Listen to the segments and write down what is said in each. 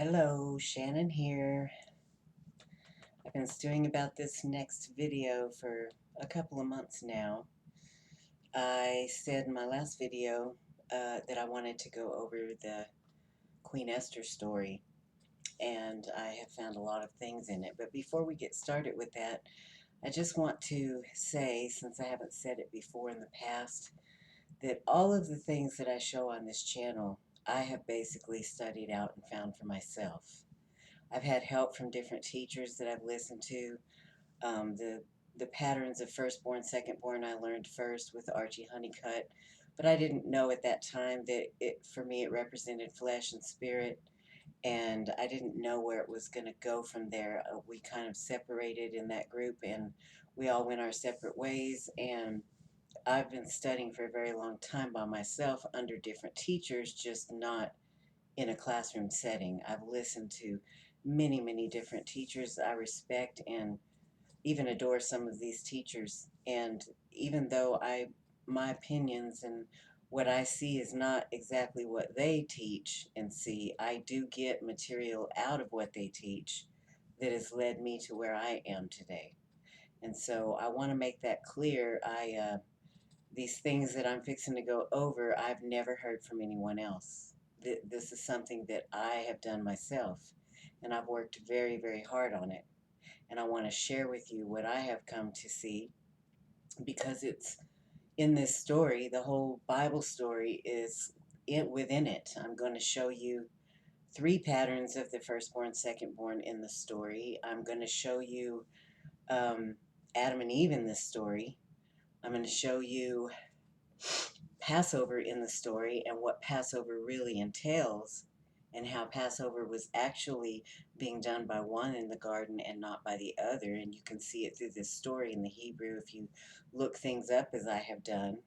Hello, Shannon here. I've been stewing about this next video for a couple of months now. I said in my last video that I wanted to go over the Queen Esther story, and I have found a lot of things in it. But before we get started with that, I just want to say, since I haven't said it before in the past, that all of the things that I show on this channel, I have basically studied out and found for myself. I've had help from different teachers that I've listened to. Um, the the patterns of firstborn, secondborn I learned first with Archie Honeycutt, but I didn't know at that time that for me it represented flesh and spirit, and I didn't know where it was going to go from there. We kind of separated in that group, and we all went our separate ways. And I've been studying for a very long time by myself under different teachers, just not in a classroom setting. I've listened to many different teachers I respect and even adore some of these teachers. And even though my opinions and what I see is not exactly what they teach and see, I do get material out of what they teach that has led me to where I am today. And so I want to make that clear. These things that I'm fixing to go over, I've never heard from anyone else. This is something that I have done myself, and I've worked very hard on it. And I want to share with you what I have come to see, because it's in this story. The whole Bible story is within it. I'm going to show you three patterns of the firstborn, secondborn in the story. I'm going to show you Adam and Eve in this story. I'm going to show you Passover in the story and what Passover really entails, and how Passover was actually being done by one in the garden and not by the other. And you can see it through this story in the Hebrew if you look things up as I have done.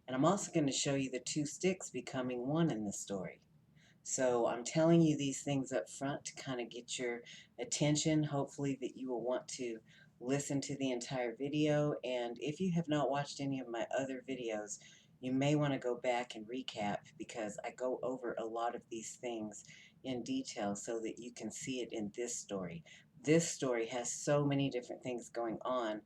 And I'm also going to show you the two sticks becoming one in the story. So I'm telling you these things up front to kind of get your attention. Hopefully that you will want to listen to the entire video. And if you have not watched any of my other videos, you may want to go back and recap, because I go over a lot of these things in detail so that you can see it in this story. This story has so many different things going on.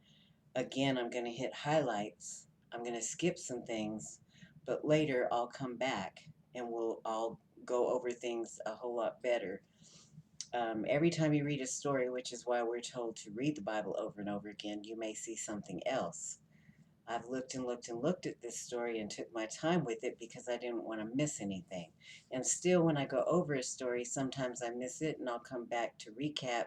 Again, I'm going to hit highlights. I'm going to skip some things, but later I'll come back and I'll go over things a whole lot better. Every time you read a story, which is why we're told to read the Bible over and over again, you may see something else. I've looked and looked at this story and took my time with it because I didn't want to miss anything. And still, when I go over a story, sometimes I miss it, and I'll come back to recap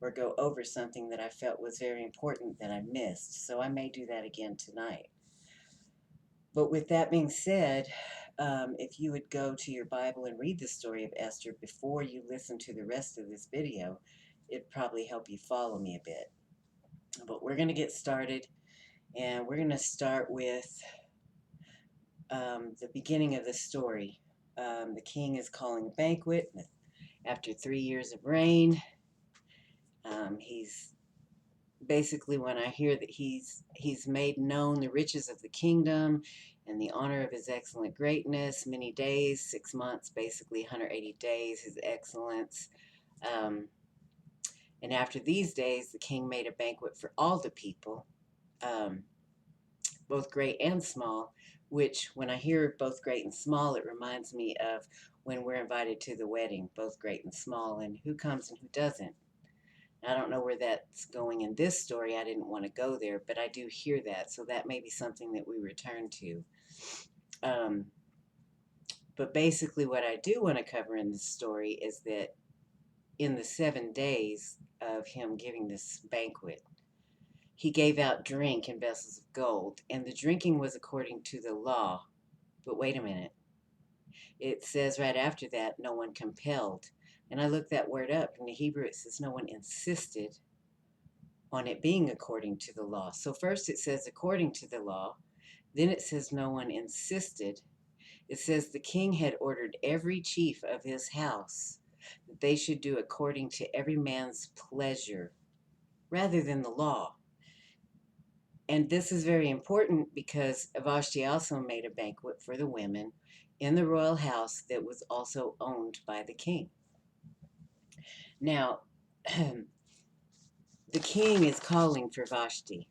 or go over something that I felt was very important that I missed. So I may do that again tonight. But with that being said, if you would go to your Bible and read the story of Esther before you listen to the rest of this video, it'd probably help you follow me a bit. But we're going to get started, and we're going to start with the beginning of the story. The king is calling a banquet after 3 years of reign. He's basically, when I hear that he's made known the riches of the kingdom and the honor of his excellent greatness, many days, 6 months, basically 180 days, his excellence. Um, and after these days, the king made a banquet for all the people, um, both great and small, which when I hear both great and small, it reminds me of when we're invited to the wedding, both great and small, and who comes and who doesn't. I don't know where that's going in this story. I didn't want to go there, but I do hear that, so that may be something that we return to. Um, but basically what I do want to cover in this story is that in the 7 days of him giving this banquet, he gave out drink in vessels of gold, and the drinking was according to the law. But wait a minute. It says right after that, no one compelled. And I looked that word up. In the Hebrew, it says no one insisted on it being according to the law. So first it says according to the law, then it says no one insisted. It says the king had ordered every chief of his house that they should do according to every man's pleasure rather than the law. And this is very important because Vashti also made a banquet for the women in the royal house that was also owned by the king. Now, the king is calling for Vashti.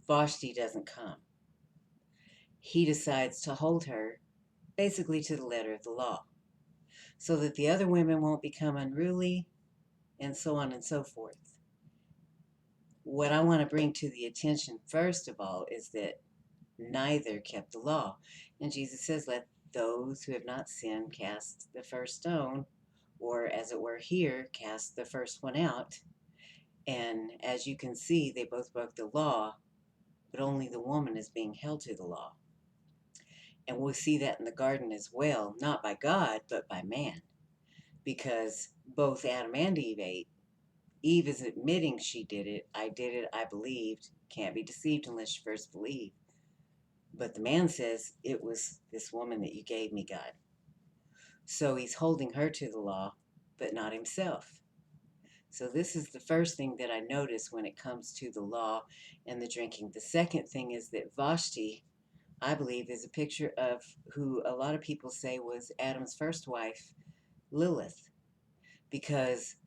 Vashti doesn't come. He decides to hold her basically to the letter of the law so that the other women won't become unruly and so on and so forth. What I want to bring to the attention, first of all, is that neither kept the law. And Jesus says, let those who have not sinned cast the first stone, or as it were here, cast the first one out. And as you can see, they both broke the law, but only the woman is being held to the law. And we'll see that in the garden as well, not by God, but by man, because both Adam and Eve ate. Eve is admitting she did it. I did it. I believed. Can't be deceived unless you first believe. But the man says, it was this woman that you gave me, God. So he's holding her to the law, but not himself. So this is the first thing that I notice when it comes to the law and the drinking. The second thing is that Vashti, I believe, is a picture of who a lot of people say was Adam's first wife, Lilith. Because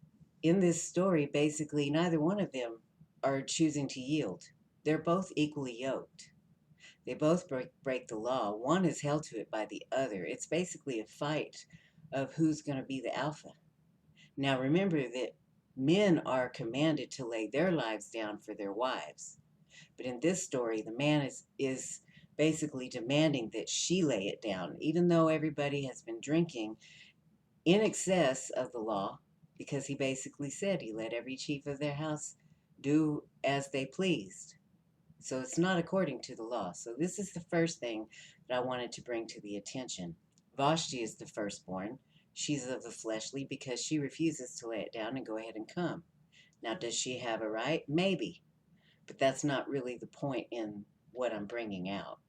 in this story, basically, neither one of them are choosing to yield. They're both equally yoked. They both break the law. One is held to it by the other. It's basically a fight of who's going to be the alpha. Now, remember that men are commanded to lay their lives down for their wives. But in this story, the man is basically demanding that she lay it down, even though everybody has been drinking in excess of the law, because he basically said he let every chief of their house do as they pleased. So it's not according to the law. So this is the first thing that I wanted to bring to the attention. Vashti is the firstborn. She's of the fleshly because she refuses to lay it down and go ahead and come. Now, does she have a right? Maybe. But that's not really the point in what I'm bringing out.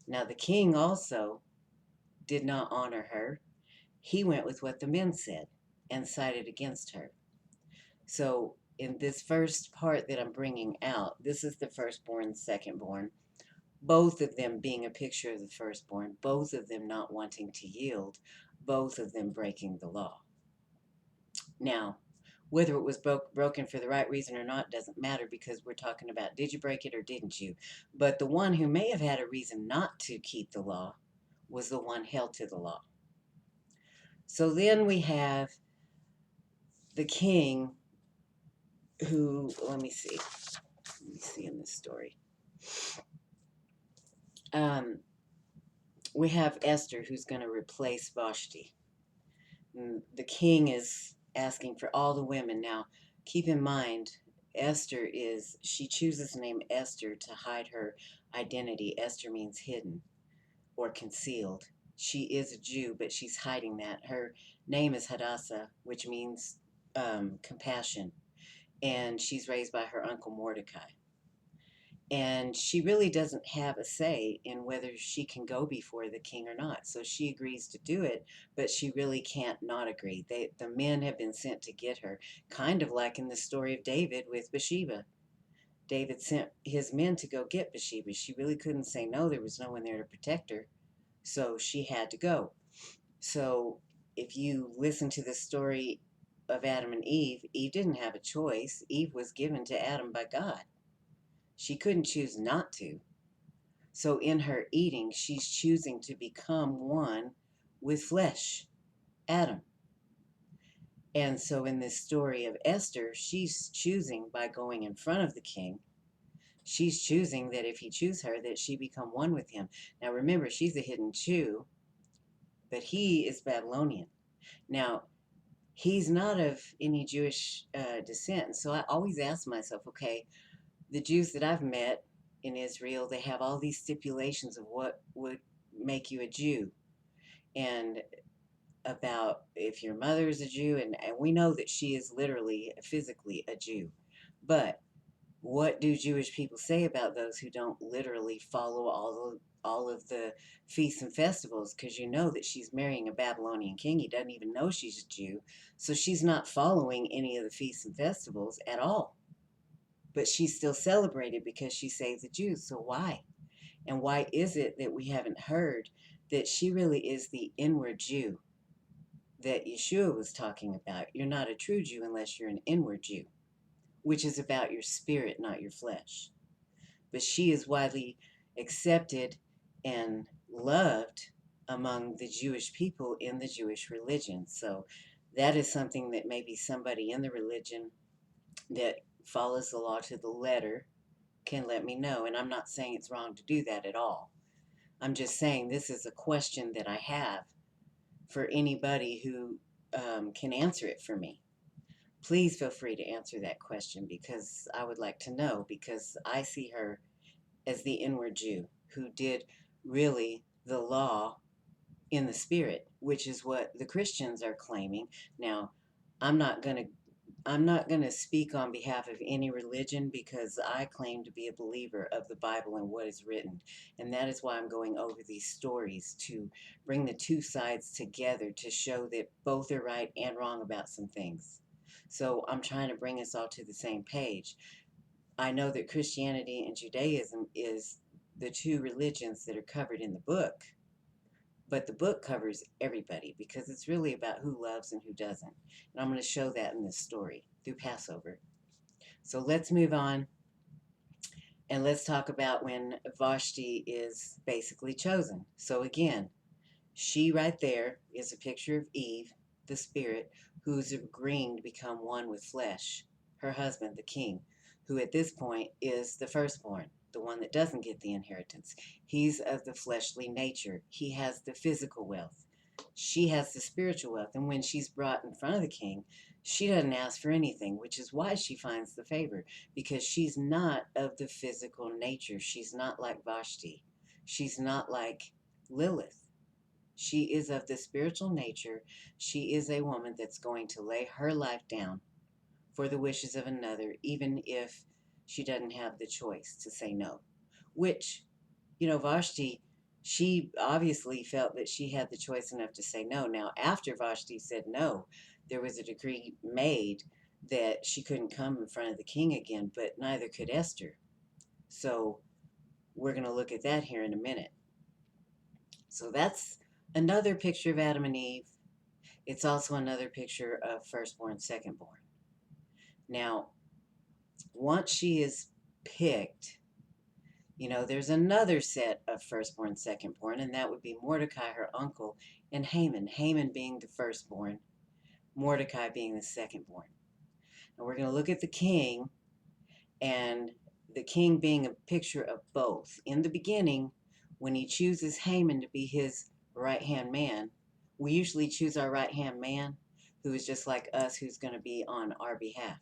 Now, the king also did not honor her. He went with what the men said and sided against her. So in this first part that I'm bringing out, this is the firstborn, secondborn, both of them being a picture of the firstborn, both of them not wanting to yield, both of them breaking the law. Now, whether it was broken for the right reason or not doesn't matter, because we're talking about did you break it or didn't you? But the one who may have had a reason not to keep the law was the one held to the law. So then we have the king who, let me see in this story. We have Esther who's going to replace Vashti. The king is asking for all the women. Now, keep in mind, she chooses the name Esther to hide her identity. Esther means hidden or concealed. She is a Jew, but she's hiding that. Her name is Hadassah, which means compassion, and she's raised by her uncle Mordecai. And she really doesn't have a say in whether she can go before the king or not. So she agrees to do it, but she really can't not agree. The men have been sent to get her, kind of like in the story of David with Bathsheba. David sent his men to go get Bathsheba. She really couldn't say no. There was no one there to protect her. So she had to go. So if you listen to the story of Adam and Eve, Eve didn't have a choice. Eve was given to Adam by God. She couldn't choose not to. So in her eating, she's choosing to become one with flesh, Adam. And so in this story of Esther, she's choosing by going in front of the king. She's choosing that if he chooses her, that she become one with him. Now remember, she's a hidden Jew, but he is Babylonian. Now, he's not of any Jewish descent. So I always ask myself, okay, the Jews that I've met in Israel, they have all these stipulations of what would make you a Jew, and about if your mother is a Jew, and we know that she is literally, physically a Jew. But what do Jewish people say about those who don't literally follow all of the feasts and festivals? Because you know that she's marrying a Babylonian king. He doesn't even know she's a Jew. So she's not following any of the feasts and festivals at all. But she's still celebrated because she saved the Jews. So why? And why is it that we haven't heard that she really is the inward Jew, that Yeshua was talking about. You're not a true Jew unless you're an inward Jew, which is about your spirit, not your flesh. But she is widely accepted and loved among the Jewish people in the Jewish religion. So that is something that maybe somebody in the religion that follows the law to the letter can let me know. And I'm not saying it's wrong to do that at all. I'm just saying this is a question that I have for anybody who can answer it for me. Please feel free to answer that question because I would like to know, because I see her as the inward Jew who did really the law in the spirit, which is what the Christians are claiming. Now, I'm not going to I'm not going to speak on behalf of any religion because I claim to be a believer of the Bible and what is written. And that is why I'm going over these stories, to bring the two sides together to show that both are right and wrong about some things. So I'm trying to bring us all to the same page. I know that Christianity and Judaism is the two religions that are covered in the book, but the book covers everybody because it's really about who loves and who doesn't. And I'm going to show that in this story through Passover. So let's move on and let's talk about when Vashti is basically chosen. So again, she right there is a picture of Eve, the spirit, who's agreeing to become one with flesh, her husband, the king, who at this point is the firstborn, the one that doesn't get the inheritance. He's of the fleshly nature. He has the physical wealth. She has the spiritual wealth. And when she's brought in front of the king, she doesn't ask for anything, which is why she finds the favor, because she's not of the physical nature. She's not like Vashti. She's not like Lilith. She is of the spiritual nature. She is a woman that's going to lay her life down for the wishes of another, even if she doesn't have the choice to say no. Which, Vashti, she obviously felt that she had the choice enough to say no. Now, after Vashti said no, there was a decree made that she couldn't come in front of the king again, but neither could Esther. So we're going to look at that here in a minute. So that's another picture of Adam and Eve. It's also another picture of firstborn, secondborn. Now, once she is picked, there's another set of firstborn, secondborn, and that would be Mordecai, her uncle, and Haman. Haman being the firstborn, Mordecai being the secondborn. And we're going to look at the king, and the king being a picture of both. In the beginning, when he chooses Haman to be his right-hand man, we usually choose our right-hand man, who is just like us, who's going to be on our behalf.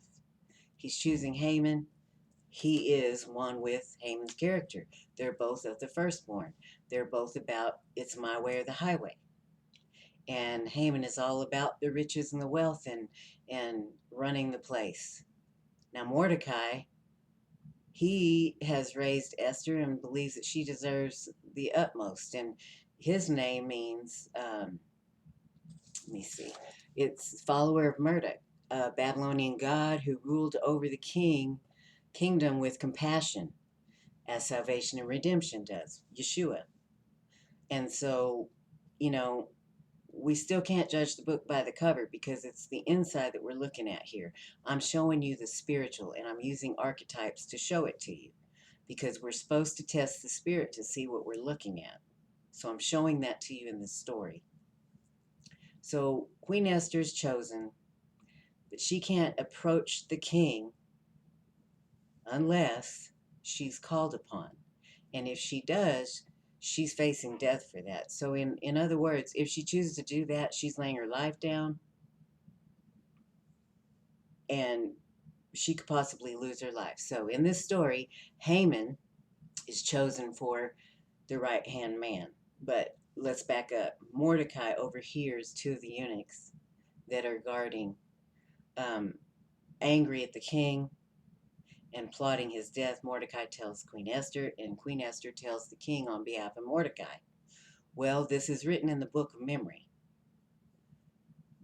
He's choosing Haman. He is one with Haman's character. They're both of the firstborn. They're both about, it's my way or the highway. And Haman is all about the riches and the wealth and running the place. Now Mordecai, he has raised Esther and believes that she deserves the utmost. And his name means, let me see, it's follower of Marduk, a Babylonian god who ruled over the kingdom with compassion, as salvation and redemption does, Yeshua. And so, you know, we still can't judge the book by the cover because it's the inside that we're looking at here. I'm showing you the spiritual, and I'm using archetypes to show it to you because we're supposed to test the spirit to see what we're looking at. So I'm showing that to you in this story. So Queen Esther's chosen, but she can't approach the king unless she's called upon. And if she does, she's facing death for that. So in other words, if she chooses to do that, she's laying her life down and she could possibly lose her life. So in this story, Haman is chosen for the right-hand man. But let's back up. Mordecai overhears two of the eunuchs that are guarding, angry at the king and plotting his death. Mordecai tells Queen Esther, and Queen Esther tells the king on behalf of Mordecai. Well, this is written in the book of memory.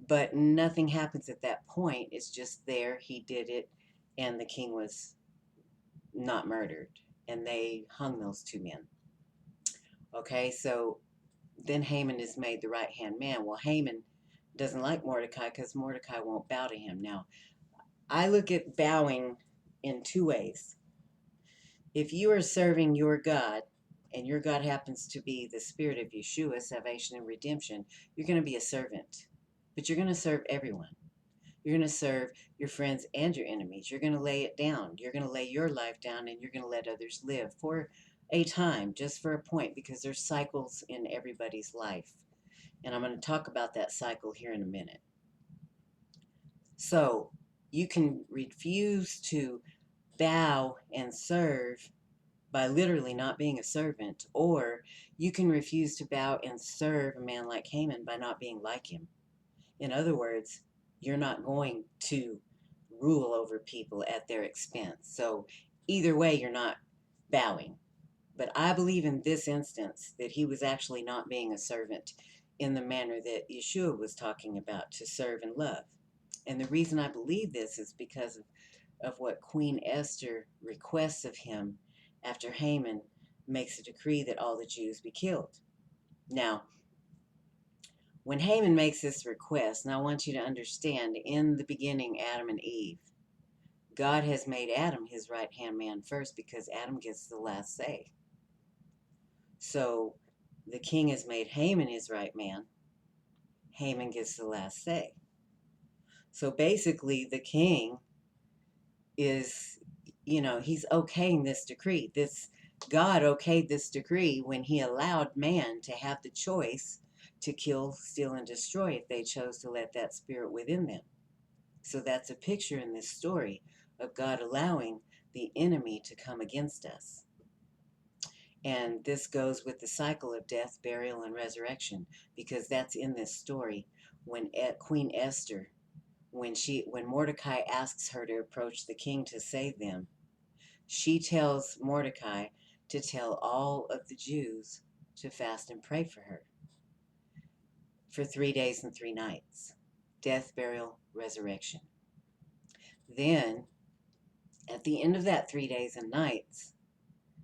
But nothing happens at that point. It's just there. He did it, and the king was not murdered. And they hung those two men. Okay, so then Haman is made the right-hand man. Well, Haman doesn't like Mordecai because Mordecai won't bow to him. Now, I look at bowing in two ways. If you are serving your God, and your God happens to be the Spirit of Yeshua, salvation and redemption, you're going to be a servant. But you're going to serve everyone. You're going to serve your friends and your enemies. You're going to lay it down. You're going to lay your life down, and you're going to let others live for a time, just for a point, because there's cycles in everybody's life. And I'm going to talk about that cycle here in a minute. So you can refuse to bow and serve by literally not being a servant, or you can refuse to bow and serve a man like Haman by not being like him. In other words, you're not going to rule over people at their expense. So either way, you're not bowing. But I believe in this instance that he was actually not being a servant in the manner that Yeshua was talking about, to serve and love. And the reason I believe this is because of what Queen Esther requests of him after Haman makes a decree that all the Jews be killed. Now, when Haman makes this request, and I want you to understand, in the beginning, Adam and Eve, God has made Adam his right-hand man first because Adam gets the last say. So the king has made Haman his right man. Haman gets the last say. So basically, the king is, he's okaying this decree. God okayed this decree when he allowed man to have the choice to kill, steal, and destroy if they chose to let that spirit within them. So that's a picture in this story of God allowing the enemy to come against us. And this goes with the cycle of death, burial, and resurrection, because that's in this story. When Queen Esther, when Mordecai asks her to approach the king to save them, she tells Mordecai to tell all of the Jews to fast and pray for her for 3 days and 3 nights. Death, burial, resurrection. Then, at the end of that 3 days and nights,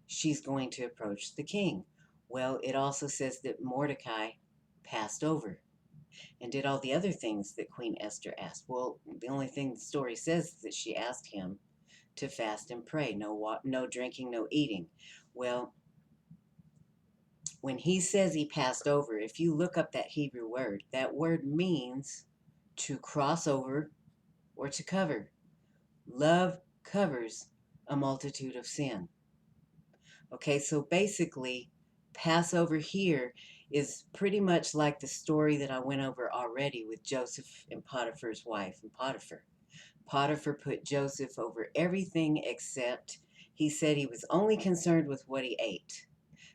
she's going to approach the king. Well, it also says that Mordecai passed over and did all the other things that Queen Esther asked. Well, the only thing the story says is that she asked him to fast and pray, no drinking, no eating. Well, when he says he passed over, if you look up that Hebrew word, that word means to cross over or to cover. Love covers a multitude of sin. Okay, so basically, Passover here is pretty much like the story that I went over already with Joseph and Potiphar's wife and Potiphar. Potiphar put Joseph over everything except he said he was only concerned with what he ate.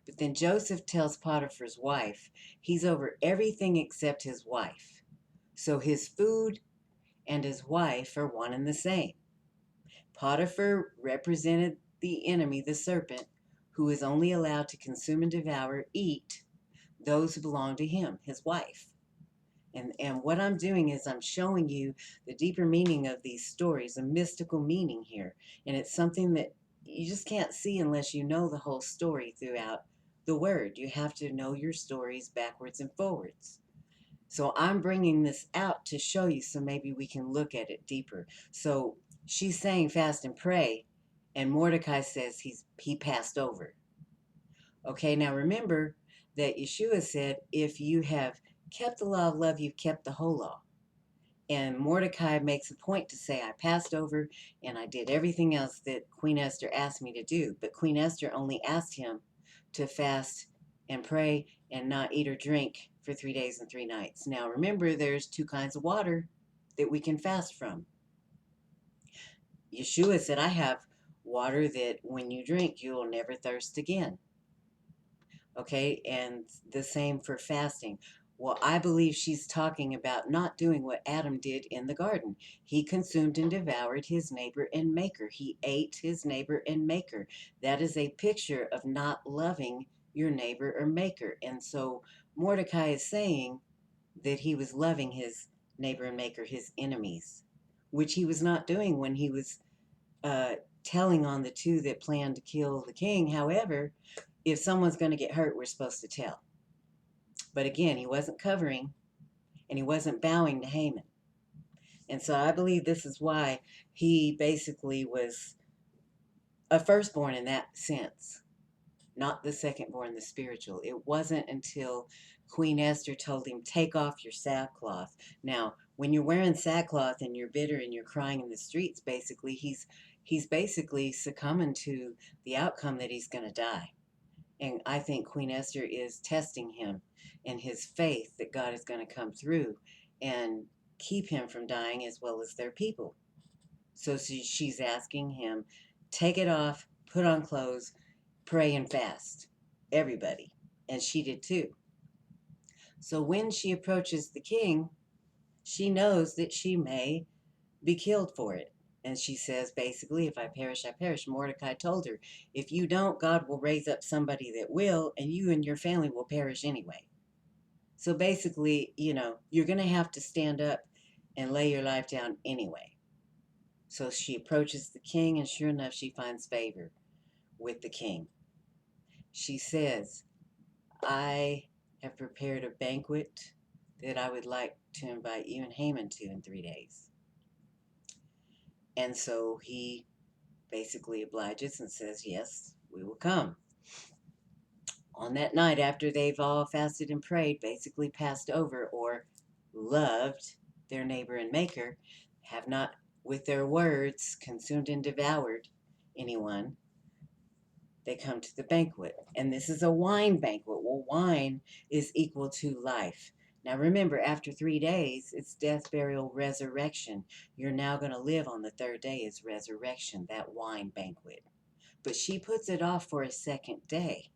But then Joseph tells Potiphar's wife he's over everything except his wife. So his food and his wife are one and the same. Potiphar represented the enemy, the serpent, who is only allowed to consume and devour, eat those who belong to him, his wife. And what I'm doing is I'm showing you the deeper meaning of these stories, a mystical meaning here. And it's something that you just can't see unless you know the whole story throughout the word. You have to know your stories backwards and forwards. So I'm bringing this out to show you so maybe we can look at it deeper. So she's saying fast and pray, and Mordecai says he passed over. Okay, now remember that Yeshua said, if you have kept the law of love, you've kept the whole law. And Mordecai makes a point to say, I passed over and I did everything else that Queen Esther asked me to do. But Queen Esther only asked him to fast and pray and not eat or drink for 3 days and 3 nights. Now remember, there's 2 kinds of water that we can fast from. Yeshua said, I have water that when you drink, you will never thirst again. Okay, and the same for fasting. Well, I believe she's talking about not doing what Adam did in the garden. He consumed and devoured his neighbor and maker. He ate his neighbor and maker. That is a picture of not loving your neighbor or maker. And so Mordecai is saying that he was loving his neighbor and maker, his enemies, which he was not doing when he was telling on the 2 that planned to kill the king. However, if someone's going to get hurt, we're supposed to tell. But again, he wasn't covering. and he wasn't bowing to Haman. And so I believe this is why he basically was a firstborn in that sense, not the secondborn, the spiritual. It wasn't until Queen Esther told him, take off your sackcloth. Now, when you're wearing sackcloth and you're bitter and you're crying in the streets, basically, he's basically succumbing to the outcome that he's going to die. And I think Queen Esther is testing him in his faith that God is going to come through and keep him from dying as well as their people. So she's asking him, take it off, put on clothes, pray and fast. Everybody. And she did too. So when she approaches the king, she knows that she may be killed for it. And she says, basically, if I perish, I perish. Mordecai told her, if you don't, God will raise up somebody that will, and you and your family will perish anyway. So basically, you're going to have to stand up and lay your life down anyway. So she approaches the king, and sure enough, she finds favor with the king. She says, I have prepared a banquet that I would like to invite you and Haman to in 3 days. And so he basically obliges and says, yes, we will come. On that night, after they've all fasted and prayed, basically passed over or loved their neighbor and maker, have not with their words consumed and devoured anyone, they come to the banquet. And this is a wine banquet. Well, wine is equal to life. Now remember, after 3 days, it's death, burial, resurrection. You're now going to live on the third day is resurrection, that wine banquet. But she puts it off for a second day.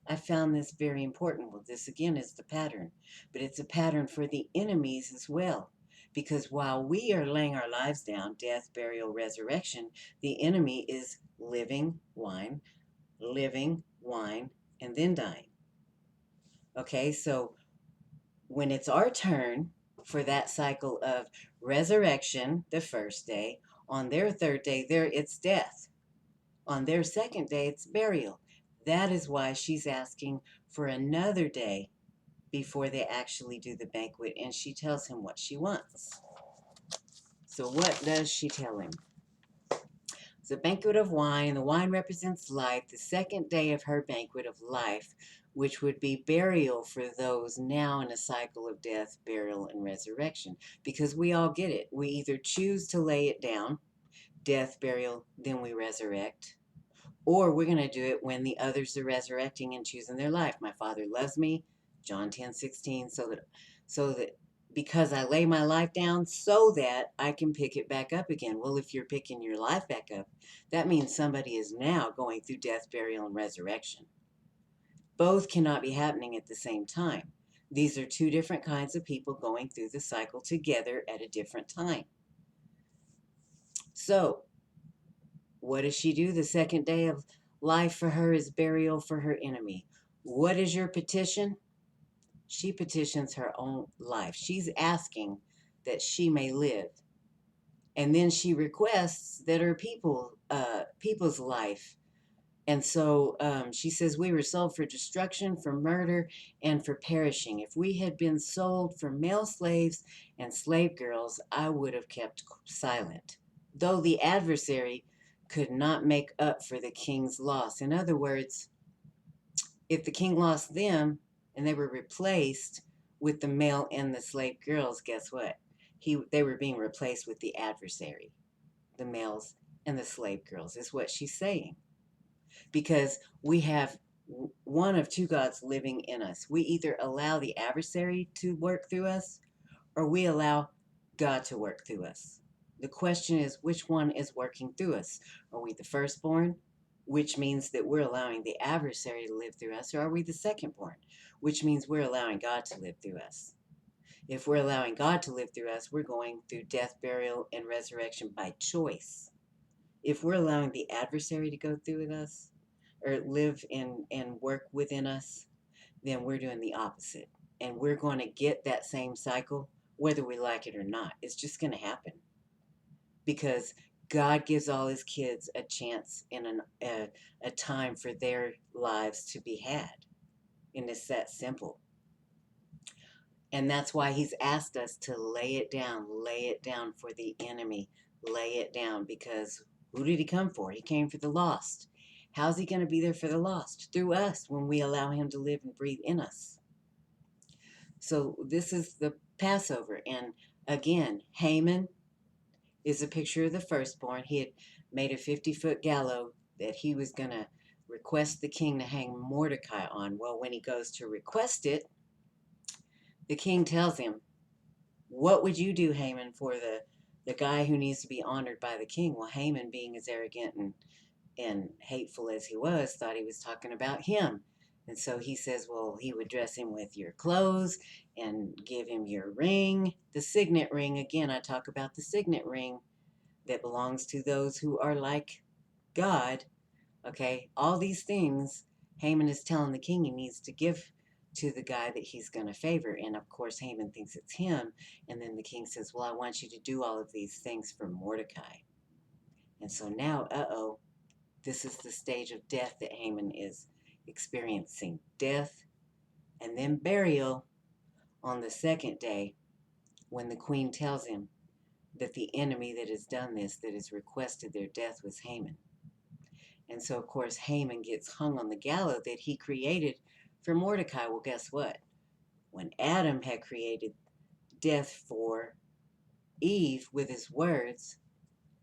I found this very important. Well, this again is the pattern, but it's a pattern for the enemies as well. Because while we are laying our lives down, death, burial, resurrection, the enemy is living wine, and then dying. Okay, so when it's our turn for that cycle of resurrection, the first day, on their third day, it's death. On their second day, it's burial. That is why she's asking for another day before they actually do the banquet, and she tells him what she wants. So what does she tell him? It's a banquet of wine. The wine represents life. The second day of her banquet of life, which would be burial for those now in a cycle of death, burial, and resurrection. Because we all get it. We either choose to lay it down, death, burial, then we resurrect, or we're going to do it when the others are resurrecting and choosing their life. My Father loves me, John 10:16, so that because I lay my life down so that I can pick it back up again. Well, if you're picking your life back up, that means somebody is now going through death, burial, and resurrection. Both cannot be happening at the same time. These are two different kinds of people going through the cycle together at a different time. So, what does she do? The second day of life for her is burial for her enemy. What is your petition? She petitions her own life. She's asking that she may live. And then she requests that her people's life. And so she says, we were sold for destruction, for murder, and for perishing. If we had been sold for male slaves and slave girls, I would have kept silent. Though the adversary could not make up for the king's loss. In other words, if the king lost them and they were replaced with the male and the slave girls, guess what? They were being replaced with the adversary, the males and the slave girls, is what she's saying. Because we have one of two gods living in us. We either allow the adversary to work through us or we allow God to work through us. The question is, which one is working through us? Are we the firstborn, which means that we're allowing the adversary to live through us, or are we the secondborn, which means we're allowing God to live through us? If we're allowing God to live through us, we're going through death, burial, and resurrection by choice. If we're allowing the adversary to go through with us, or live in and work within us, then we're doing the opposite. And we're going to get that same cycle, whether we like it or not. It's just going to happen. Because God gives all his kids a chance and a time for their lives to be had. And it's that simple. And that's why he's asked us to lay it down for the enemy, lay it down, because who did he come for? He came for the lost. How's he going to be there for the lost? Through us, when we allow him to live and breathe in us. So this is the Passover. And again, Haman is a picture of the firstborn. He had made a 50-foot gallows that he was going to request the king to hang Mordecai on. Well, when he goes to request it, the king tells him, what would you do, Haman, for the guy who needs to be honored by the king? Well, Haman, being as arrogant and hateful as he was, thought he was talking about him. And so he says, well, he would dress him with your clothes and give him your ring, the signet ring. Again, I talk about the signet ring that belongs to those who are like God. Okay, all these things Haman is telling the king he needs to give to the guy that he's going to favor. And of course, Haman thinks it's him. And then the king says, well, I want you to do all of these things for Mordecai. And so now, this is the stage of death that Haman is experiencing. Death and then burial on the second day, when the queen tells him that the enemy that has done this, that has requested their death, was Haman. And so, of course, Haman gets hung on the gallows that he created for Mordecai. Well, guess what? When Adam had created death for Eve with his words,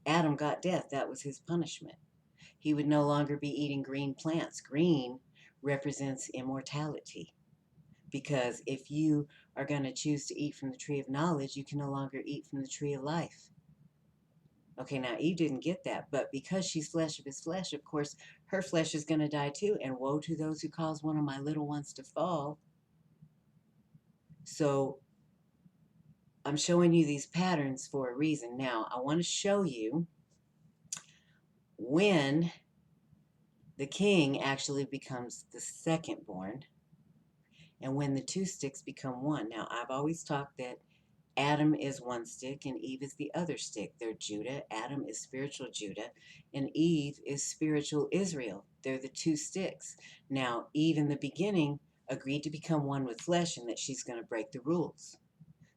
Adam got death. That was his punishment. He would no longer be eating green plants. Green represents immortality. Because if you are going to choose to eat from the tree of knowledge, you can no longer eat from the tree of life. Okay, now Eve didn't get that, but because she's flesh of his flesh, of course, her flesh is going to die too. And woe to those who cause one of my little ones to fall. So I'm showing you these patterns for a reason. Now, I want to show you when the king actually becomes the second born and when the two sticks become one. Now, I've always talked that Adam is one stick and Eve is the other stick. They're Judah. Adam is spiritual Judah and Eve is spiritual Israel. They're the two sticks. Now, Eve in the beginning agreed to become one with flesh and that she's going to break the rules.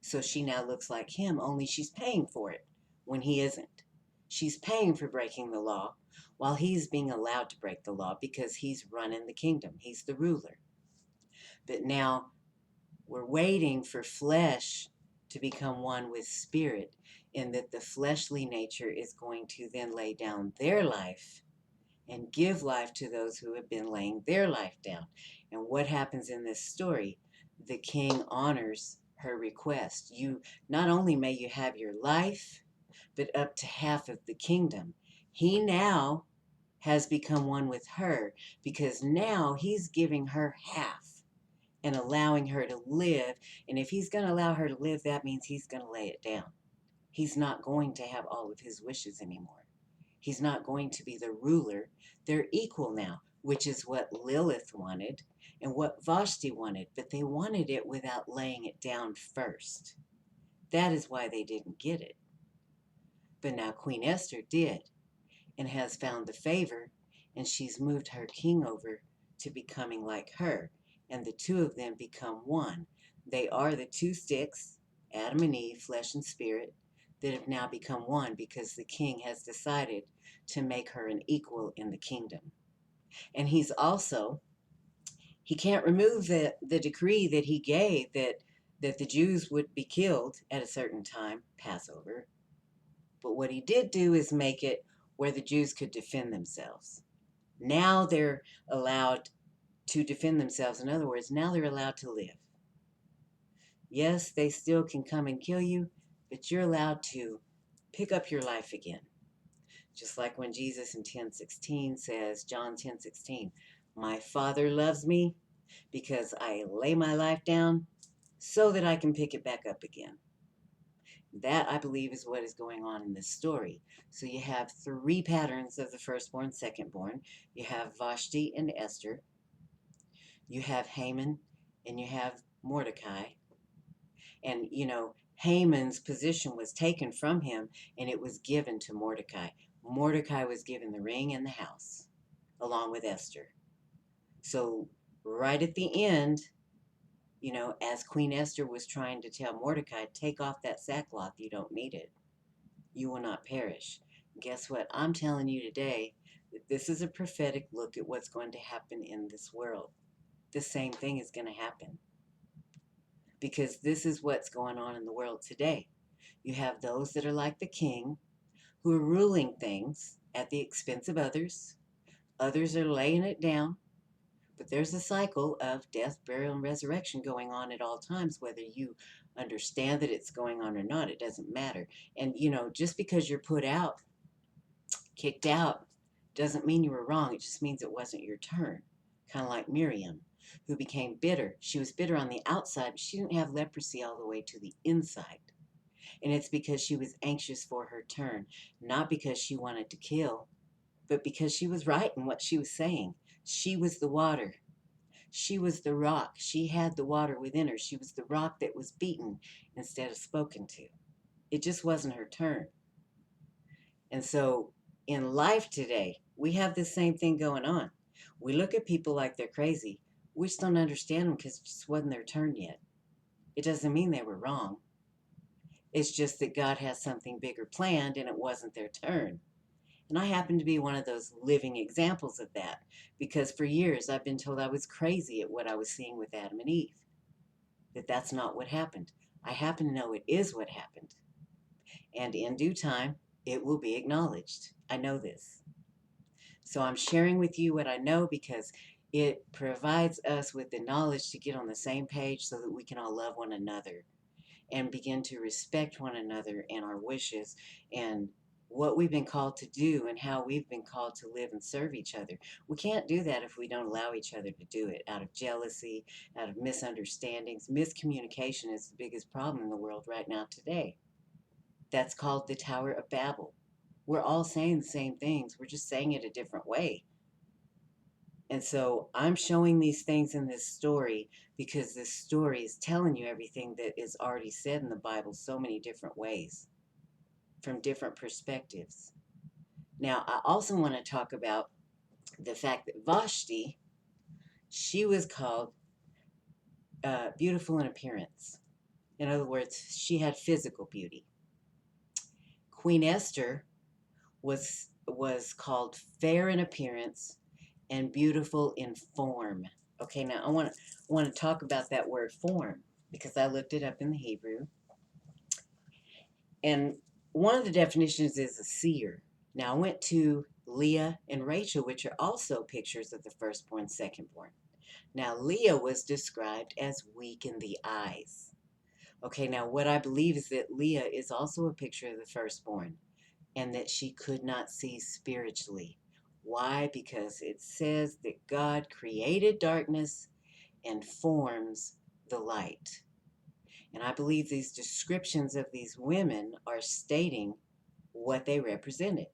So she now looks like him, only she's paying for it when he isn't. She's paying for breaking the law while he's being allowed to break the law because he's running the kingdom. He's the ruler. But now we're waiting for flesh to become one with spirit, in that the fleshly nature is going to then lay down their life and give life to those who have been laying their life down. And what happens in this story? The king honors her request. You not only may you have your life, but up to half of the kingdom. He now has become one with her because now he's giving her half and allowing her to live. And if he's going to allow her to live, that means he's going to lay it down. He's not going to have all of his wishes anymore. He's not going to be the ruler. They're equal now, which is what Lilith wanted and what Vashti wanted, but they wanted it without laying it down first. That is why they didn't get it. But now Queen Esther did and has found the favor, and she's moved her king over to becoming like her. And the two of them become one. They are the two sticks, Adam and Eve, flesh and spirit, that have now become one because the king has decided to make her an equal in the kingdom. And he can't remove the decree that he gave that the Jews would be killed at a certain time, Passover. But what he did do is make it where the Jews could defend themselves. Now they're allowed to defend themselves. In other words, now they're allowed to live. Yes, they still can come and kill you, but you're allowed to pick up your life again. Just like when Jesus in 10:16 says, John 10:16, my Father loves me because I lay my life down so that I can pick it back up again. That, I believe, is what is going on in this story. So you have three patterns of the firstborn, secondborn. You have Vashti and Esther. You have Haman and you have Mordecai. And, Haman's position was taken from him and it was given to Mordecai. Mordecai was given the ring and the house along with Esther. So right at the end, You know, as Queen Esther was trying to tell Mordecai, take off that sackcloth, you don't need it. You will not perish. Guess what? I'm telling you today that this is a prophetic look at what's going to happen in this world. The same thing is going to happen because this is what's going on in the world today. You have those that are like the king who are ruling things at the expense of others. Others are laying it down. But there's a cycle of death, burial, and resurrection going on at all times, whether you understand that it's going on or not, it doesn't matter. And, you know, just because you're put out, kicked out, doesn't mean you were wrong. It just means it wasn't your turn. Kind of like Miriam, who became bitter. She was bitter on the outside, but she didn't have leprosy all the way to the inside. And it's because she was anxious for her turn, not because she wanted to kill, but because she was right in what she was saying. She was the water. She was the rock. She had the water within her. She was the rock that was beaten instead of spoken to. It just wasn't her turn. And so in life today, we have the same thing going on. We look at people like they're crazy. We just don't understand them because it just wasn't their turn yet. It doesn't mean they were wrong. It's just that God has something bigger planned and it wasn't their turn. And I happen to be one of those living examples of that because for years I've been told I was crazy at what I was seeing with Adam and Eve, that that's not what happened. I happen to know it is what happened. And in due time, it will be acknowledged. I know this. So I'm sharing with you what I know because it provides us with the knowledge to get on the same page so that we can all love one another and begin to respect one another and our wishes and what we've been called to do and how we've been called to live and serve each other. We can't do that if we don't allow each other to do it out of jealousy, out of misunderstandings. Miscommunication is the biggest problem in the world right now today. That's called the Tower of Babel. We're all saying the same things, we're just saying it a different way. And so I'm showing these things in this story because this story is telling you everything that is already said in the Bible so many different ways, from different perspectives. Now, I also want to talk about the fact that Vashti, she was called beautiful in appearance. In other words, she had physical beauty. Queen Esther was called fair in appearance and beautiful in form. Okay, now I want to talk about that word form because I looked it up in the Hebrew. And one of the definitions is a seer. Now I went to Leah and Rachel, which are also pictures of the firstborn, secondborn. Now Leah was described as weak in the eyes. Okay, now what I believe is that Leah is also a picture of the firstborn and that she could not see spiritually. Why? Because it says that God created darkness and forms the light. And I believe these descriptions of these women are stating what they represented.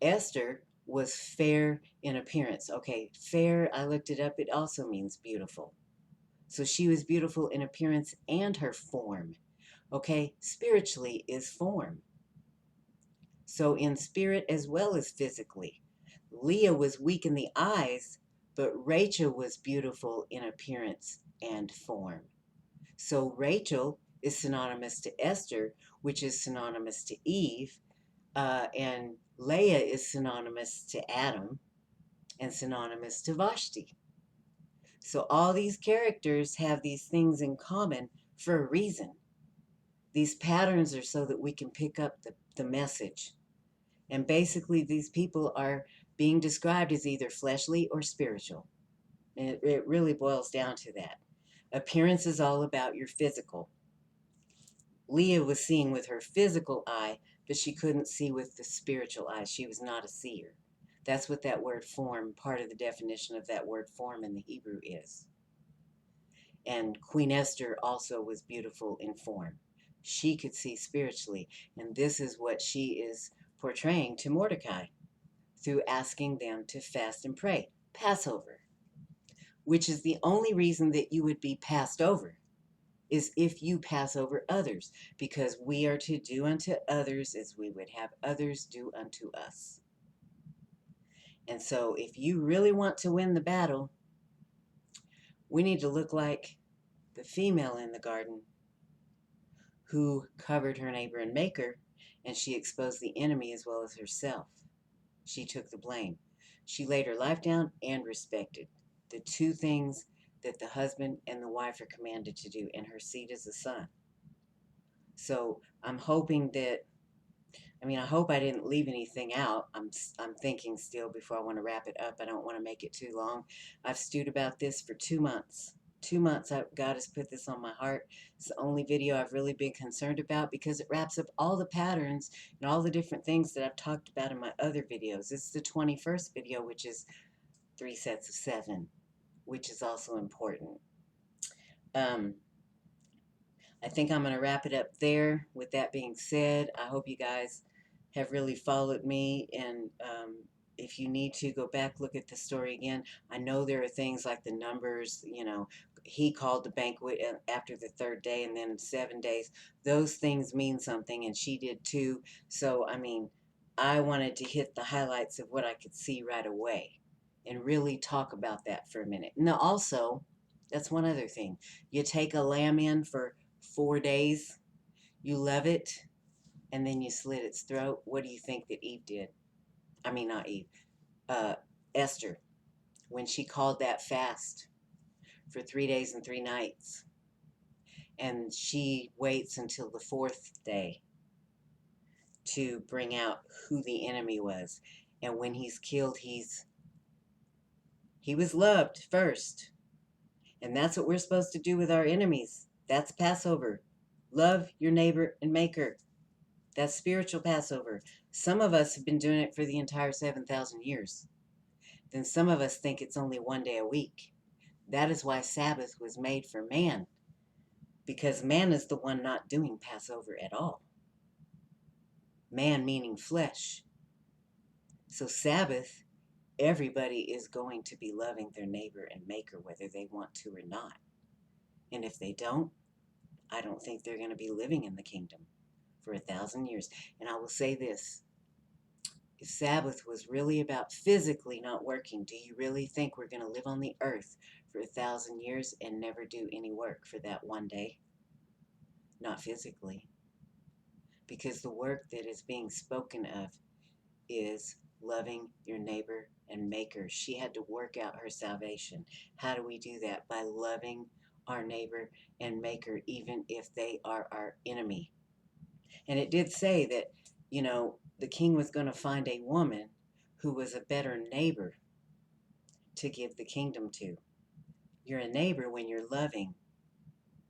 Esther was fair in appearance. Okay, fair, I looked it up, it also means beautiful. So she was beautiful in appearance and her form. Okay, spiritually is form. So in spirit as well as physically. Leah was weak in the eyes, but Rachel was beautiful in appearance and form. So Rachel is synonymous to Esther, which is synonymous to Eve, and Leah is synonymous to Adam and synonymous to Vashti. So all these characters have these things in common for a reason. These patterns are so that we can pick up the message. And basically, these people are being described as either fleshly or spiritual. And it really boils down to that. Appearance is all about your physical. Leah was seeing with her physical eye, but she couldn't see with the spiritual eye. She was not a seer. That's what that word form, part of the definition of that word form in the Hebrew is. And Queen Esther also was beautiful in form. She could see spiritually. And this is what she is portraying to Mordecai through asking them to fast and pray. Passover, which is the only reason that you would be passed over, is if you pass over others, because we are to do unto others as we would have others do unto us. And so if you really want to win the battle, we need to look like the female in the garden, who covered her neighbor and maker, and she exposed the enemy as well as herself. She took the blame. She laid her life down and respected the two things that the husband and the wife are commanded to do, and her seed is the son. So I'm hoping that, I hope I didn't leave anything out. I'm thinking still before I want to wrap it up. I don't want to make it too long. I've stewed about this for 2 months. 2 months God has put this on my heart. It's the only video I've really been concerned about because it wraps up all the patterns and all the different things that I've talked about in my other videos. It's the 21st video, which is 3 sets of 7, which is also important. Um, I think I'm going to wrap it up there. With that being said, I hope you guys have really followed me. And if you need to go back, look at the story again. I know there are things like the numbers, he called the banquet after the third day and then 7 days. Those things mean something, and she did too. So, I wanted to hit the highlights of what I could see right away and really talk about that for a minute. Now, also, that's one other thing. You take a lamb in for 4 days, you love it, and then you slit its throat. What do you think that Eve did? Not Eve, uh, Esther, when she called that fast for 3 days and 3 nights, and she waits until the fourth day to bring out who the enemy was. And when he's killed, he was loved first. And that's what we're supposed to do with our enemies. That's Passover. Love your neighbor and maker. That's spiritual Passover. Some of us have been doing it for the entire 7,000 years. Then some of us think it's only one day a week. That is why Sabbath was made for man, because man is the one not doing Passover at all. Man meaning flesh. So Sabbath, everybody is going to be loving their neighbor and maker, whether they want to or not. And if they don't, I don't think they're going to be living in the kingdom for 1,000 years. And I will say this. If Sabbath was really about physically not working, do you really think we're going to live on the earth for 1,000 years and never do any work for that one day? Not physically. Because the work that is being spoken of is loving your neighbor and maker. She had to work out her salvation. How do we do that? By loving our neighbor and maker, even if they are our enemy. And it did say that, the king was going to find a woman who was a better neighbor to give the kingdom to. You're a neighbor when you're loving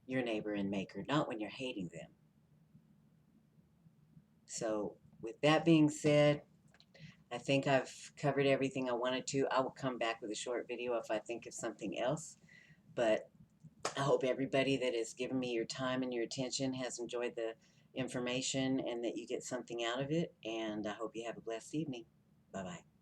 your neighbor and maker, not when you're hating them. So, with that being said, I think I've covered everything I wanted to. I will come back with a short video if I think of something else. But I hope everybody that has given me your time and your attention has enjoyed the information and that you get something out of it. And I hope you have a blessed evening. Bye-bye.